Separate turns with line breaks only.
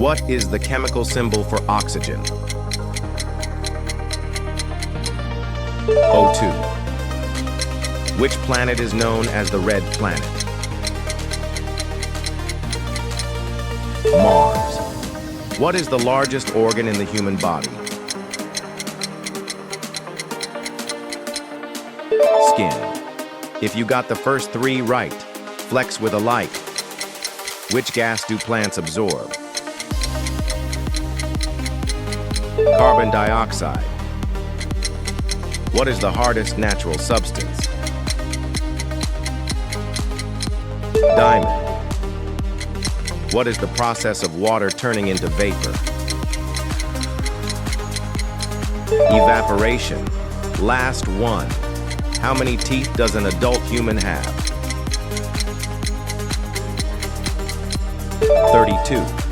What is the chemical symbol for oxygen? O2. Which planet is known as the red planet? Mars. What is the largest organ in the human body? Skin. If you got the first three right, flex with a like. Which gas do plants absorb? Carbon dioxide. What is the hardest natural substance? Diamond. What is the process of water turning into vapor? Evaporation. Last one. How many teeth does an adult human have? 32.